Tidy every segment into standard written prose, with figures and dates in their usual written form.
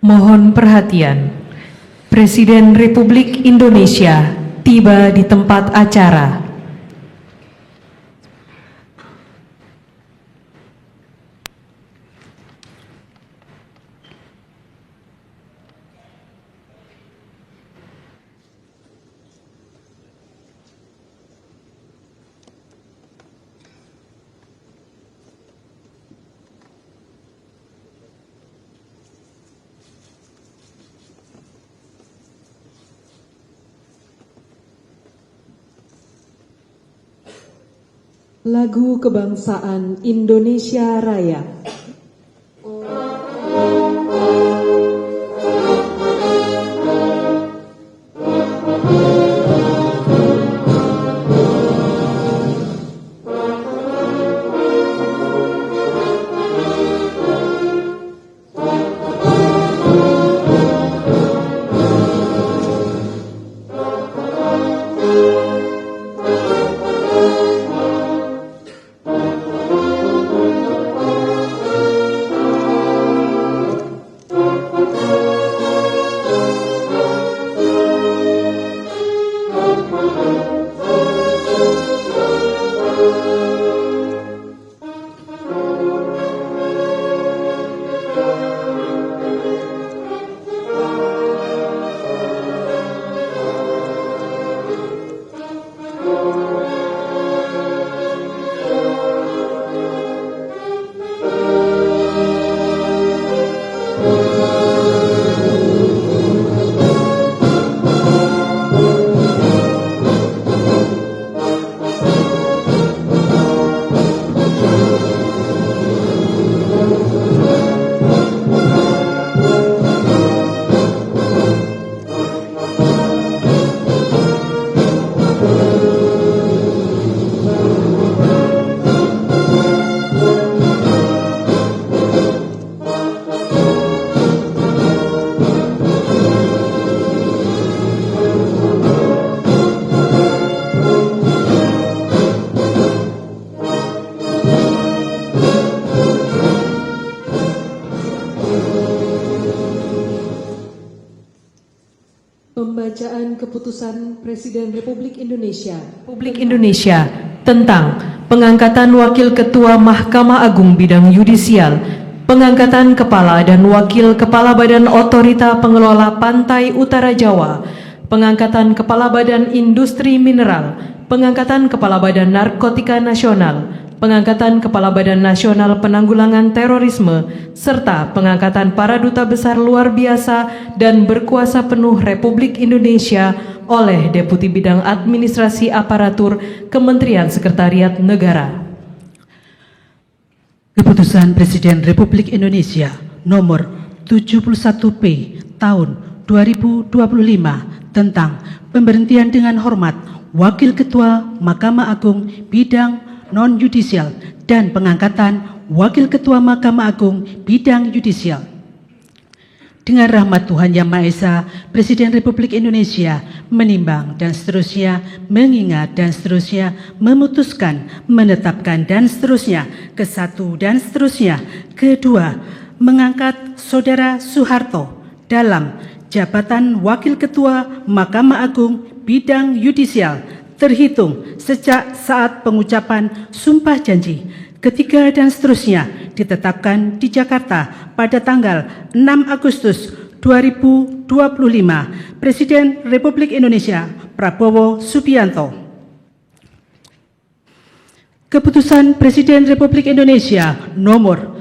Mohon perhatian, Presiden Republik Indonesia tiba di tempat acara. Lagu Kebangsaan Indonesia Raya. Pembacaan Keputusan Presiden Republik Indonesia Tentang pengangkatan Wakil Ketua Mahkamah Agung Bidang Yudisial, pengangkatan Kepala dan Wakil Kepala Badan Otorita Pengelola Pantai Utara Jawa, pengangkatan Kepala Badan Industri Mineral, pengangkatan Kepala Badan Narkotika Nasional, pengangkatan Kepala Badan Nasional Penanggulangan Terorisme, serta pengangkatan para duta besar luar biasa dan berkuasa penuh Republik Indonesia oleh Deputi Bidang Administrasi Aparatur Kementerian Sekretariat Negara. Keputusan Presiden Republik Indonesia nomor 71P tahun 2025 tentang pemberhentian dengan hormat Wakil Ketua Mahkamah Agung Bidang Non-Yudisial dan pengangkatan Wakil Ketua Mahkamah Agung Bidang Yudisial. Dengan rahmat Tuhan Yang Maha Esa, Presiden Republik Indonesia menimbang dan seterusnya, mengingat dan seterusnya, memutuskan, menetapkan dan seterusnya, ke-1 dan seterusnya, ke-2, mengangkat Saudara Soeharto dalam jabatan Wakil Ketua Mahkamah Agung Bidang Yudisial terhitung sejak saat pengucapan sumpah janji, ketiga dan seterusnya ditetapkan di Jakarta pada tanggal 6 Agustus 2025. Presiden Republik Indonesia Prabowo Subianto. Keputusan Presiden Republik Indonesia nomor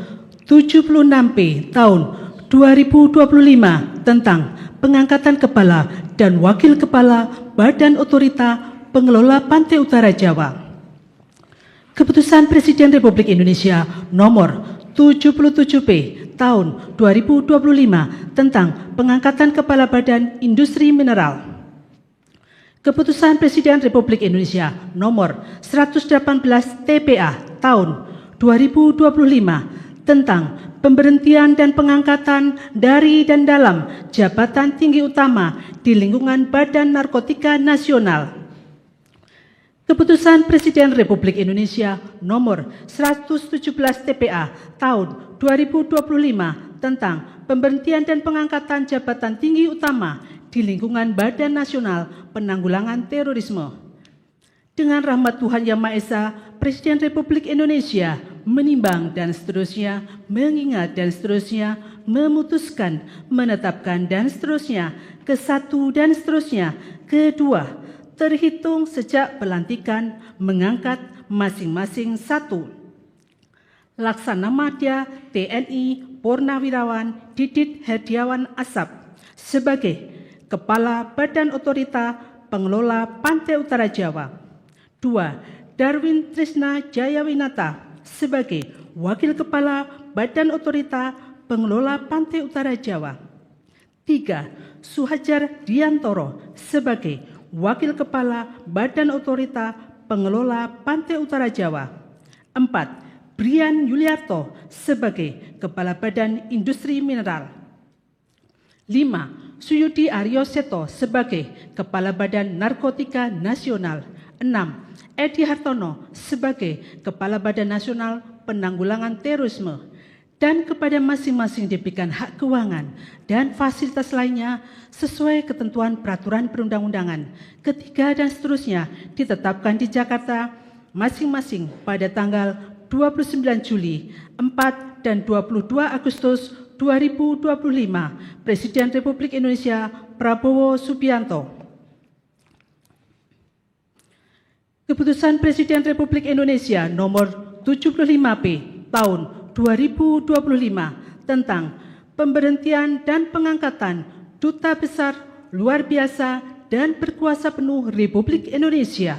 76P tahun 2025 tentang pengangkatan Kepala dan Wakil Kepala Badan Otorita Pengelola Pantai Utara Jawa. Keputusan Presiden Republik Indonesia nomor 77P tahun 2025 tentang pengangkatan Kepala Badan Industri Mineral. Keputusan Presiden Republik Indonesia nomor 118 TPA tahun 2025 tentang pemberhentian dan pengangkatan dari dan dalam jabatan tinggi utama di lingkungan Badan Narkotika Nasional. Keputusan Presiden Republik Indonesia nomor 117 TPA tahun 2025 tentang pemberhentian dan pengangkatan jabatan tinggi utama di lingkungan Badan Nasional Penanggulangan Terorisme. Dengan rahmat Tuhan Yang Maha Esa, Presiden Republik Indonesia menimbang dan seterusnya, mengingat dan seterusnya, memutuskan, menetapkan dan seterusnya, kesatu dan seterusnya, kedua, terhitung sejak pelantikan mengangkat masing-masing satu. Laksana Madya TNI Purnawirawan Didit Herdiawan Asap sebagai Kepala Badan Otorita Pengelola Pantai Utara Jawa. 2. Darwin Trisna Jayawinata sebagai Wakil Kepala Badan Otorita Pengelola Pantai Utara Jawa. 3. Suhajar Diantoro sebagai Wakil Kepala Badan Otorita Pengelola Pantai Utara Jawa. 4. Brian Yuliarto sebagai Kepala Badan Industri Mineral. 5. Suyudi Aryo Seto sebagai Kepala Badan Narkotika Nasional. 6. Edi Hartono sebagai Kepala Badan Nasional Penanggulangan Terorisme, dan kepada masing-masing diberikan hak keuangan dan fasilitas lainnya sesuai ketentuan peraturan perundang-undangan. Ketiga dan seterusnya ditetapkan di Jakarta masing-masing pada tanggal 29 Juli, 4 dan 22 Agustus 2025. Presiden Republik Indonesia Prabowo Subianto. Keputusan Presiden Republik Indonesia nomor 75P tahun 2025 tentang pemberhentian dan pengangkatan Duta Besar Luar Biasa dan Berkuasa Penuh Republik Indonesia.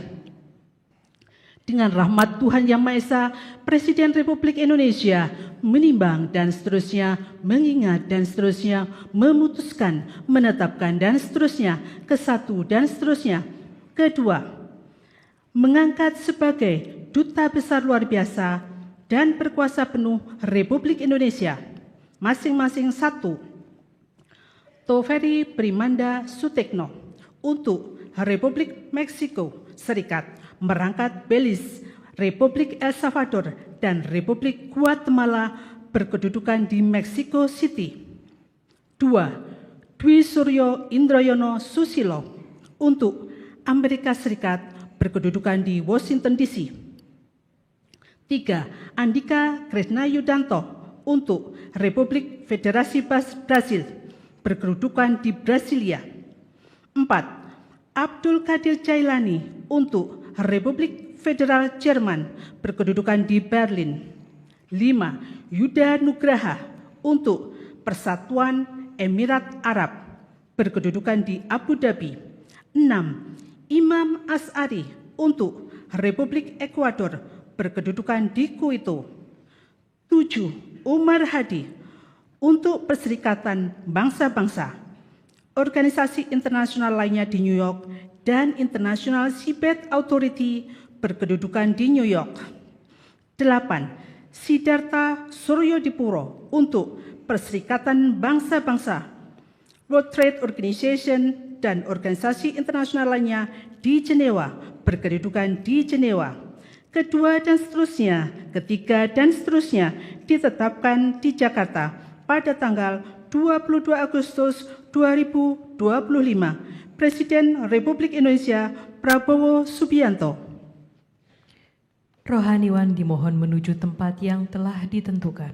Dengan rahmat Tuhan Yang Maha Esa, Presiden Republik Indonesia menimbang dan seterusnya, mengingat dan seterusnya, memutuskan, menetapkan dan seterusnya, kesatu dan seterusnya. Kedua, mengangkat sebagai Duta Besar Luar Biasa dan Berkuasa Penuh Republik Indonesia, masing-masing satu. Toveri Primanda Sutekno untuk Republik Meksiko Serikat, merangkat Belize, Republik El Salvador, dan Republik Guatemala berkedudukan di Mexico City. 2. Dwi Suryo Indroyono Susilo untuk Amerika Serikat berkedudukan di Washington DC. 3. Andika Krisnayudanto untuk Republik Federasi Brasil berkedudukan di Brasilia. 4. Abdul Qadir Jailani untuk Republik Federal Jerman berkedudukan di Berlin. 5. Yuda Nugraha untuk Persatuan Emirat Arab berkedudukan di Abu Dhabi. 6. Imam As'ari untuk Republik Ekuador berkedudukan di Kuito. 7. Umar Hadi untuk Perserikatan Bangsa-Bangsa, organisasi internasional lainnya di New York, dan International Seabed Authority berkedudukan di New York. 8. Siddhartha Suryodipuro untuk Perserikatan Bangsa-Bangsa, World Trade Organization, dan organisasi internasional lainnya di Jenewa berkedudukan di Jenewa. Kedua dan seterusnya, ketiga dan seterusnya ditetapkan di Jakarta pada tanggal 22 Agustus 2025. Presiden Republik Indonesia Prabowo Subianto. Rohaniwan dimohon menuju tempat yang telah ditentukan.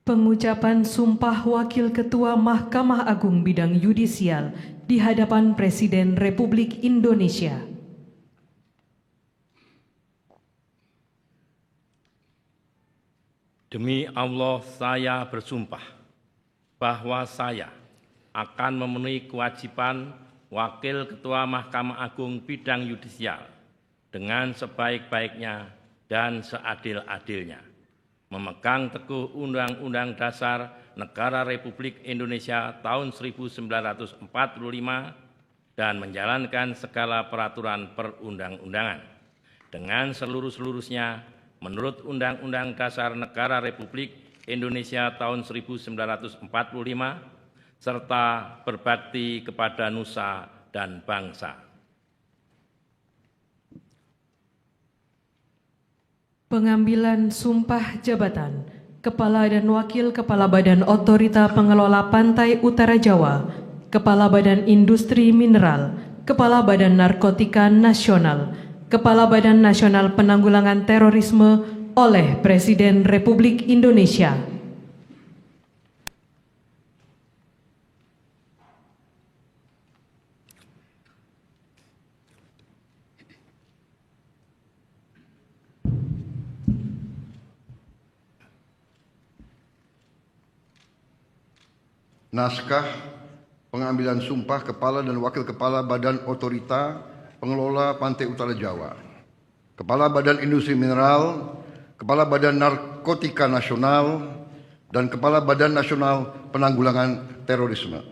Pengucapan Sumpah Wakil Ketua Mahkamah Agung Bidang Yudisial di hadapan Presiden Republik Indonesia. Demi Allah, saya bersumpah bahwa saya akan memenuhi kewajiban Wakil Ketua Mahkamah Agung Bidang Yudisial dengan sebaik-baiknya dan seadil-adilnya, memegang teguh Undang-Undang Dasar Negara Republik Indonesia tahun 1945 dan menjalankan segala peraturan perundang-undangan dengan seluruh-seluruhnya menurut Undang-Undang Dasar Negara Republik Indonesia tahun 1945, serta berbakti kepada nusa dan bangsa. Pengambilan sumpah jabatan Kepala dan Wakil Kepala Badan Otorita Pengelola Pantai Utara Jawa, Kepala Badan Industri Mineral, Kepala Badan Narkotika Nasional, Kepala Badan Nasional Penanggulangan Terorisme oleh Presiden Republik Indonesia. Naskah pengambilan sumpah Kepala dan Wakil Kepala Badan Otorita Pengelola Pantai Utara Jawa, Kepala Badan Industri Mineral, Kepala Badan Narkotika Nasional, dan Kepala Badan Nasional Penanggulangan Terorisme.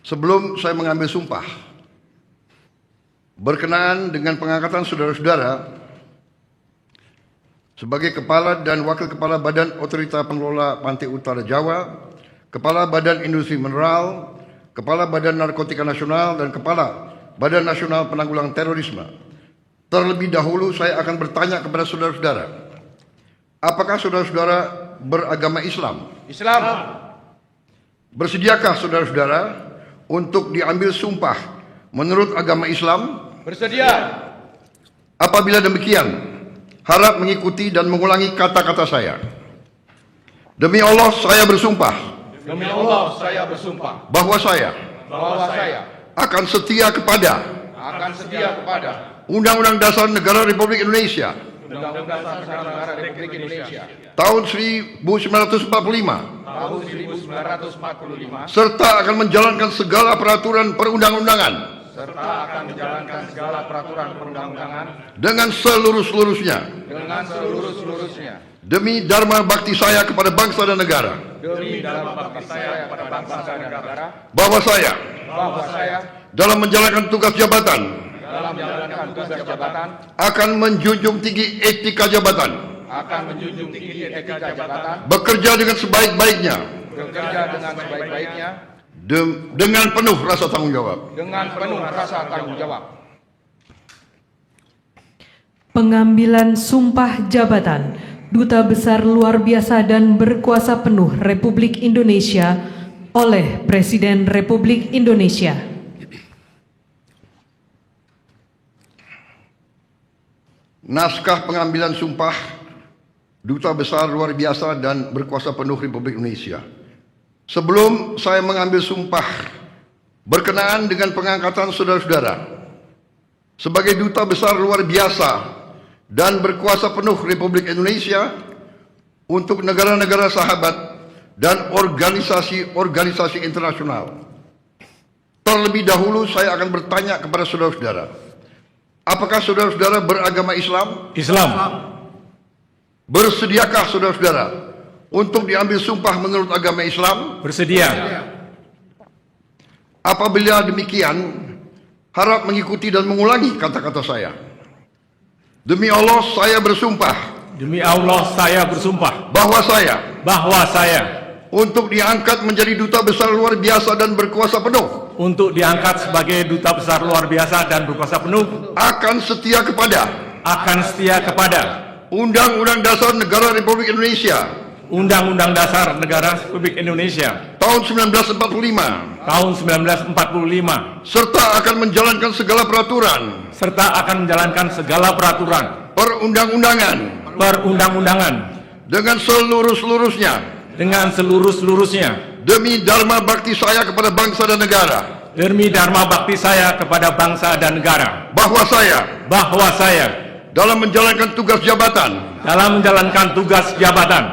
Sebelum saya mengambil sumpah, berkenaan dengan pengangkatan saudara-saudara sebagai Kepala dan Wakil Kepala Badan Otorita Pengelola Pantai Utara Jawa, Kepala Badan Industri Mineral, Kepala Badan Narkotika Nasional, dan Kepala Badan Nasional Penanggulangan Terorisme. Terlebih dahulu saya akan bertanya kepada saudara-saudara, apakah saudara-saudara beragama Islam? Islam. Bersediakah saudara-saudara untuk diambil sumpah menurut agama Islam? Bersedia. Apabila demikian, harap mengikuti dan mengulangi kata-kata saya. Demi Allah, saya bersumpah Demi Allah saya bersumpah bahwa saya bahwa saya akan setia kepada Undang-Undang Dasar Negara Republik Indonesia Undang-Undang Dasar Negara Republik Indonesia tahun 1945 tahun 1945 serta akan menjalankan segala peraturan perundang-undangan dengan seluruh-seluruhnya demi dharma bakti saya kepada bangsa dan negara. Bahwa saya dalam menjalankan tugas jabatan akan menjunjung tinggi etika jabatan, bekerja dengan sebaik-baiknya, dengan penuh rasa tanggung jawab. Pengambilan sumpah jabatan Duta Besar Luar Biasa dan Berkuasa Penuh Republik Indonesia oleh Presiden Republik Indonesia. Naskah pengambilan sumpah Duta Besar Luar Biasa dan Berkuasa Penuh Republik Indonesia. Sebelum saya mengambil sumpah berkenaan dengan pengangkatan saudara-saudara sebagai Duta Besar Luar Biasa dan Berkuasa Penuh Republik Indonesia untuk negara-negara sahabat dan organisasi-organisasi internasional. Terlebih dahulu saya akan bertanya kepada saudara-saudara, apakah saudara-saudara beragama Islam? Islam. Bersediakah saudara-saudara untuk diambil sumpah menurut agama Islam? Bersedia. Apabila demikian, harap mengikuti dan mengulangi kata-kata saya. Demi Allah saya bersumpah bahwa saya untuk diangkat menjadi Duta Besar Luar Biasa dan Berkuasa Penuh akan setia kepada Undang-Undang Dasar Negara Republik Indonesia tahun 1945 serta akan menjalankan segala peraturan perundang-undangan dengan seluruh-seluruhnya demi dharma bakti saya kepada bangsa dan negara, bahwa saya dalam menjalankan tugas jabatan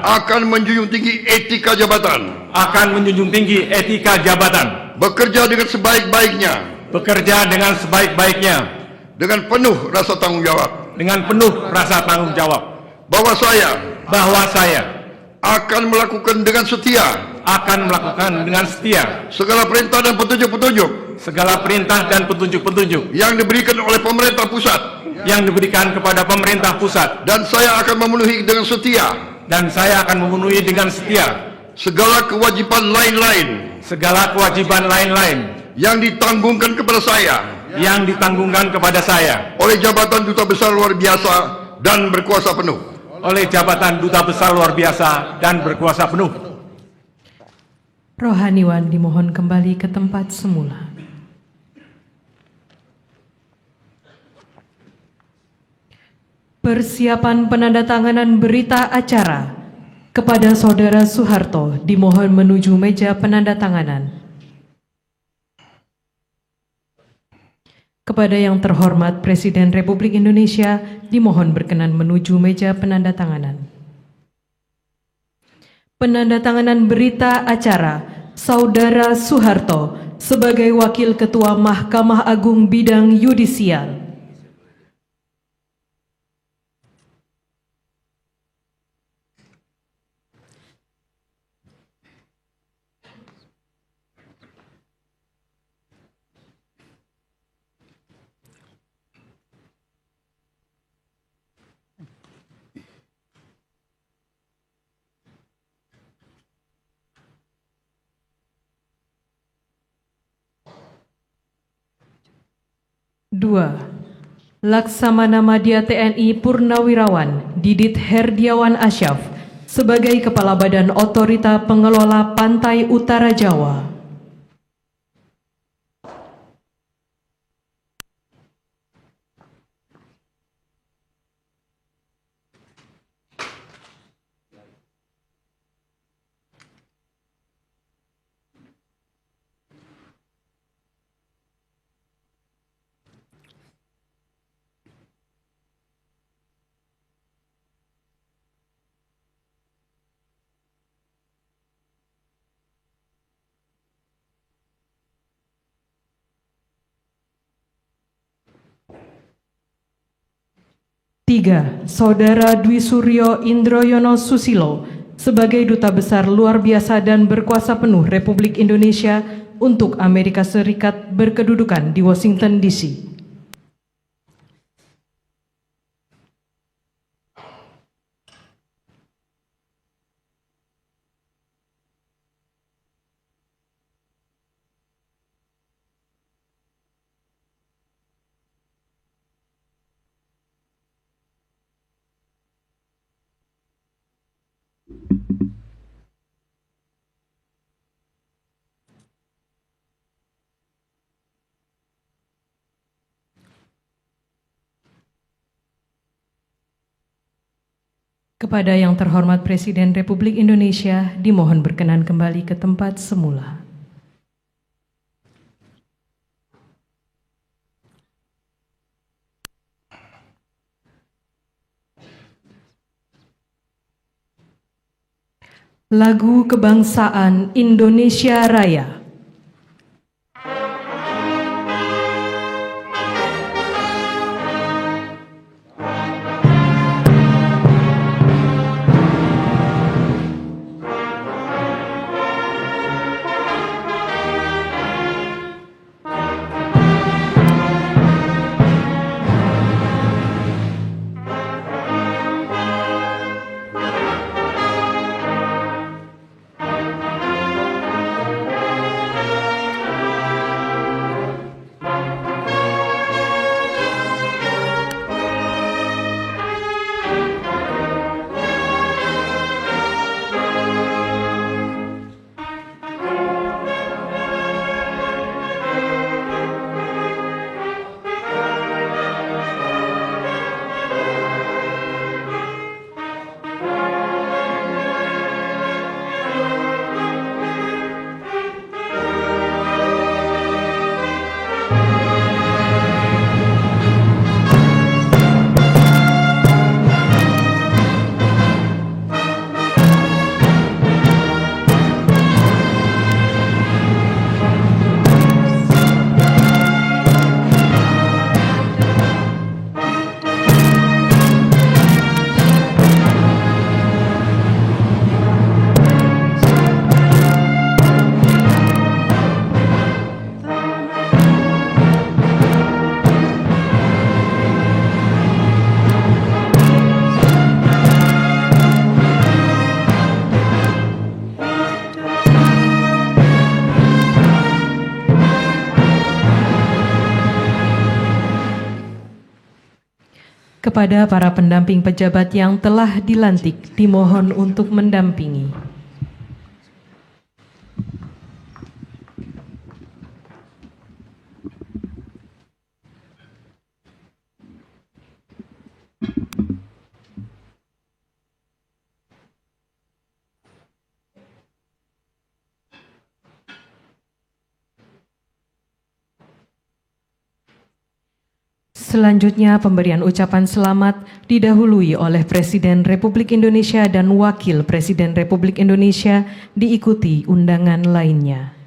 akan menjunjung tinggi etika jabatan, bekerja dengan sebaik-baiknya dengan penuh rasa tanggung jawab, bahwa saya akan melakukan dengan setia segala perintah dan petunjuk yang diberikan oleh pemerintah pusat, dan saya akan memenuhi dengan setia segala kewajiban lain-lain yang ditanggungkan kepada saya oleh jabatan Duta Besar Luar Biasa dan berkuasa penuh oleh jabatan Duta Besar Luar Biasa dan berkuasa penuh. Rohaniwan dimohon kembali ke tempat semula. Persiapan penandatanganan berita acara kepada Saudara Soeharto dimohon menuju meja penandatanganan. Kepada yang terhormat Presiden Republik Indonesia dimohon berkenan menuju meja penandatanganan. Penandatanganan berita acara Saudara Soeharto sebagai Wakil Ketua Mahkamah Agung Bidang Yudisial. Dua, Laksamana Madya TNI Purnawirawan Didit Herdiawan Asyaf sebagai Kepala Badan Otorita Pengelola Pantai Utara Jawa. Tiga, Saudara Dwi Suryo Indroyono Susilo sebagai Duta Besar Luar Biasa dan berkuasa penuh Republik Indonesia untuk Amerika Serikat berkedudukan di Washington DC. Kepada yang terhormat Presiden Republik Indonesia, dimohon berkenan kembali ke tempat semula. Lagu Kebangsaan Indonesia Raya. Kepada para pendamping pejabat yang telah dilantik, dimohon untuk mendampingi. Selanjutnya, pemberian ucapan selamat didahului oleh Presiden Republik Indonesia dan Wakil Presiden Republik Indonesia, diikuti undangan lainnya.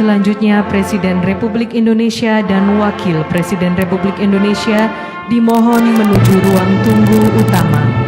Selanjutnya, Presiden Republik Indonesia dan Wakil Presiden Republik Indonesia dimohon menuju ruang tunggu utama.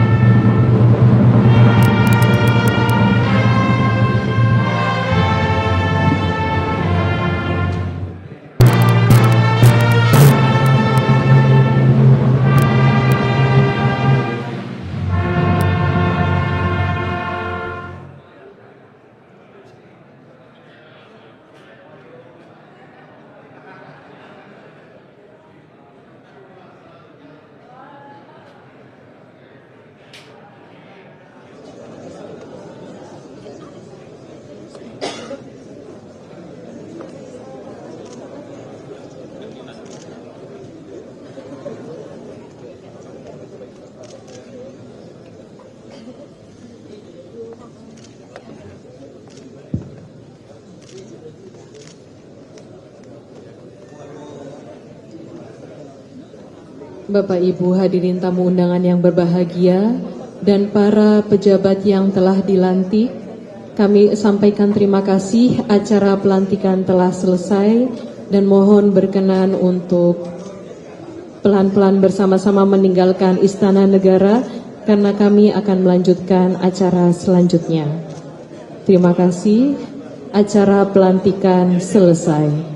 Bapak Ibu hadirin tamu undangan yang berbahagia dan para pejabat yang telah dilantik, kami sampaikan terima kasih. Acara pelantikan telah selesai dan mohon berkenan untuk pelan-pelan bersama-sama meninggalkan Istana Negara karena kami akan melanjutkan acara selanjutnya. Terima kasih. Acara pelantikan selesai.